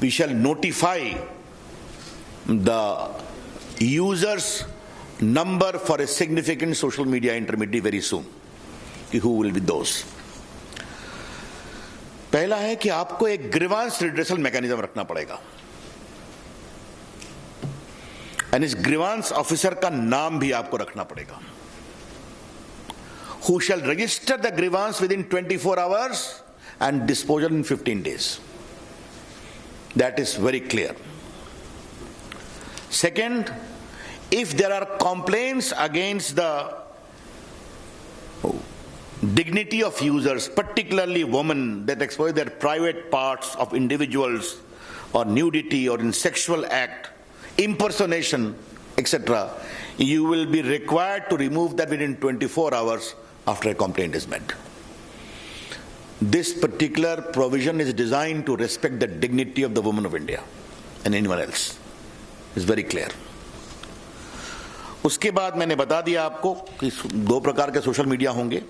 we shall notify the users number for a significant social media intermediary very soon. Who will be those? पहला है कि आपको एक grievance redressal mechanism रखना पड़ेगा, और इस ग्रीवांस ऑफिसर का नाम भी आपको रखना पड़ेगा. Who shall register the grievance within 24 hours and disposal in 15 days. That is very clear. Second, if there are complaints against the dignity of users, particularly women, that exploit their private parts of individuals, or nudity, or in sexual act, impersonation, etc., you will be required to remove that within 24 hours after a complaint is made. This particular provision is designed to respect the dignity of the women of India and anyone else. It's very clear. उसके बाद मैंने बता दिया आपको कि दो प्रकार के सोशल मीडिया होंगे.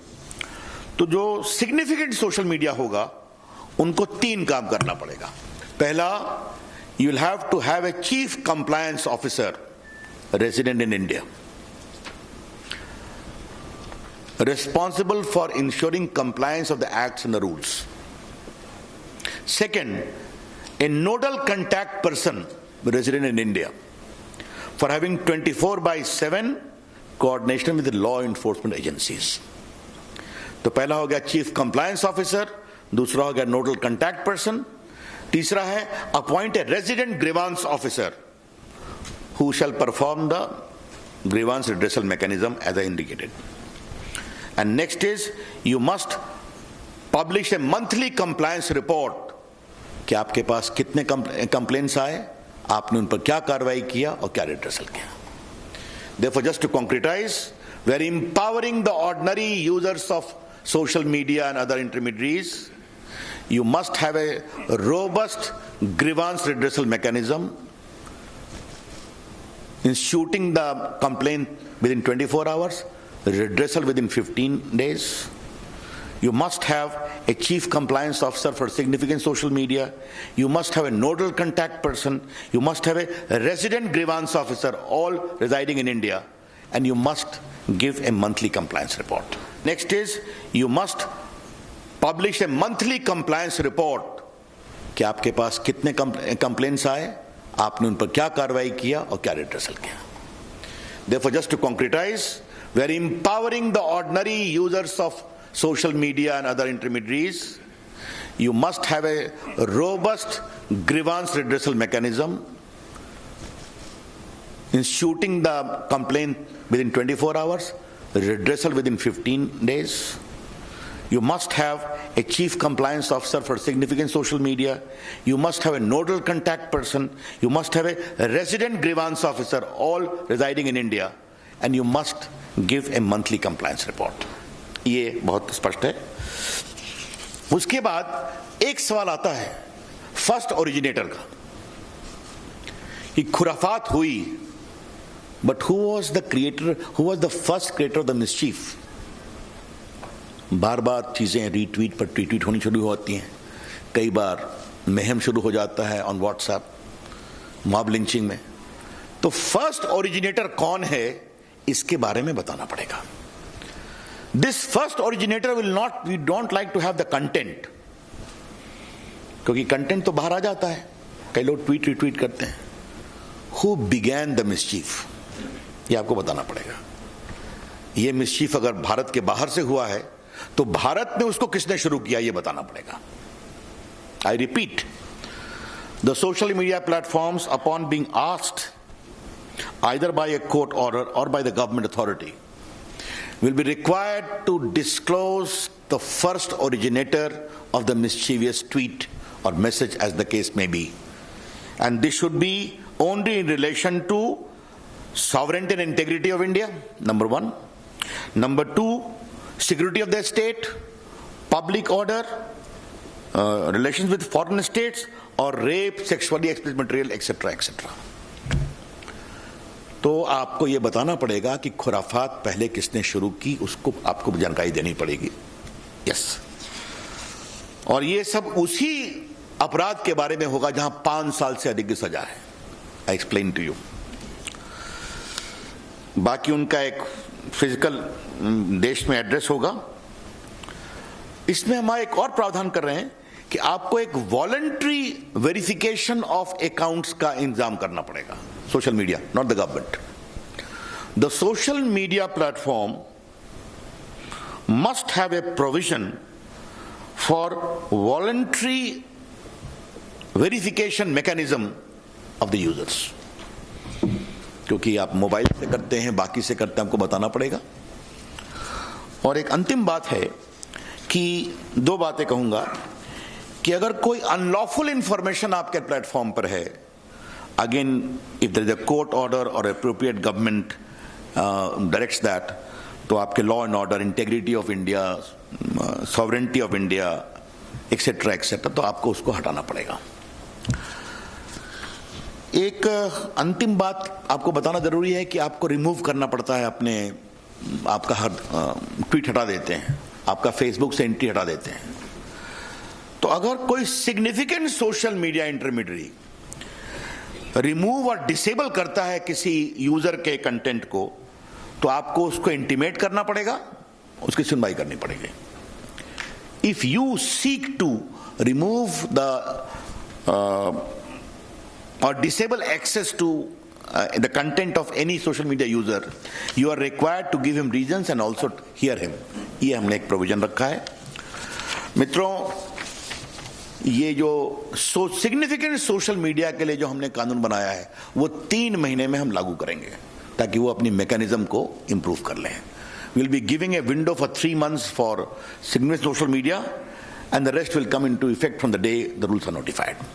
तो जो सिग्निफिकेंट सोशल मीडिया होगा उनको तीन काम करना पड़ेगा. पहला, you will have to have a chief compliance officer resident in India, responsible for ensuring compliance of the acts and the rules. Second, a nodal contact person resident in India for having 24/7 coordination with the law enforcement agencies. तो पहला हो गया chief compliance officer, दूसरा हो गया nodal contact person, तीसरा है appoint a resident grievance officer who shall perform the grievance redressal mechanism as I indicated. And next is, you must publish a monthly compliance report कि आपके पास कितने complaints आए, आपने उन पर क्या कार्रवाई किया और क्या रिड्रेसल किया. Therefore, just to concretize, we are empowering the ordinary users of social media and other intermediaries. You must have a robust grievance redressal mechanism, instituting the complaint within 24 hours, redressal within 15 days. You must have a chief compliance officer for significant social media. You must have a nodal contact person. You must have a resident grievance officer, all residing in India. And you must give a monthly compliance report. Next is, you must publish a monthly compliance report कि आपके पास कितने complaints आए, आपने उन पर क्या कार्रवाई किया और क्या रिड्रेसल किया. Therefore, just to concretize, we are empowering the ordinary users of social media and other intermediaries. You must have a robust grievance redressal mechanism, instituting the complaint within 24 hours, redressal within 15 days. You must have a chief compliance officer for significant social media. You must have a nodal contact person. You must have a resident grievance officer, all residing in India. And you must give a monthly compliance report. ये बहुत स्पष्ट है. उसके बाद एक सवाल आता है फर्स्ट ओरिजिनेटर का कि खुराफात हुई, but who was the creator, who was the first creator of the mischief. बार बार चीजें रीट्वीट पर ट्वीट होनी शुरू होती हैं, कई बार महम शुरू हो जाता है ऑन व्हाट्सएप, मॉब लिंचिंग में. तो फर्स्ट ओरिजिनेटर कौन है, इसके बारे में बताना पड़ेगा. This first originator will not, we don't like to have the content, क्योंकि कंटेंट तो बाहर आ जाता है, कई लोग ट्वीट रिट्वीट करते हैं. Who began the mischief, ये आपको बताना पड़ेगा. ये मिसचीफ अगर भारत के बाहर से हुआ है तो भारत में उसको किसने शुरू किया, ये बताना पड़ेगा. I repeat, the social media platforms, upon being asked either by a court order or by the government authority, will be required to disclose the first originator of the mischievous tweet or message, as the case may be. And this should be only in relation to sovereignty and integrity of India, number one. Number two, security of the state, public order, relations with foreign states, or rape, sexually explicit material, etc., etc. तो आपको ये बताना पड़ेगा कि खुराफात पहले किसने शुरू की, उसको आपको जानकारी देनी पड़ेगी. यस. और ये सब उसी अपराध के बारे में होगा जहां 5 साल से अधिक की सजा है। I explain to you. बाकी उनका एक फिजिकल देश में एड्रेस होगा। इसमें हम एक और प्रावधान कर रहे हैं कि आपको एक वॉलंटरी वेरिफिकेशन ऑफ अकाउंट्स का इंतजाम करना पड़ेगा। Social media, not the government. The social media platform must have a provision for voluntary verification mechanism of the users. क्योंकि आप मोबाइल से करते हैं, बाकी से करते हैं, आपको बताना पड़ेगा। और एक अंतिम बात है कि 2 बातें कहूंगा कि अगर कोई अनलॉफुल इंफॉर्मेशन आपके प्लेटफॉर्म पर है, again if there is a court order और एप्रोप्रिएट गवर्नमेंट डायरेक्ट्स दैट, तो आपके law and order, integrity of India, sovereignty of India etcetera etcetera, तो आपको उसको हटाना पड़ेगा। एक अंतिम बात आपको बताना जरूरी है कि आपको रिमूव करना पड़ता है आपका हर ट्वीट हटा देते हैं, आपका फेसबुक से एंट्री हटा देते हैं। तो अगर कोई significant social media intermediary remove और डिसेबल करता है किसी यूजर के कंटेंट को, तो आपको उसको इंटीमेट करना पड़ेगा, उसकी सुनवाई करनी पड़ेगी। If you seek to remove the or disable access to the content of any social media user, you are required to give him reasons and also hear him. ये हमने एक प्रोविजन रखा है। मित्रों, ये जो सिग्निफिकेंट सोशल मीडिया के लिए जो हमने कानून बनाया है, वो 3 महीने में हम लागू करेंगे ताकि वो अपनी मैकेनिज्म को इंप्रूव कर लें। We'll be giving a window for 3 months for significant social media and the rest will come into effect from the day the rules are notified.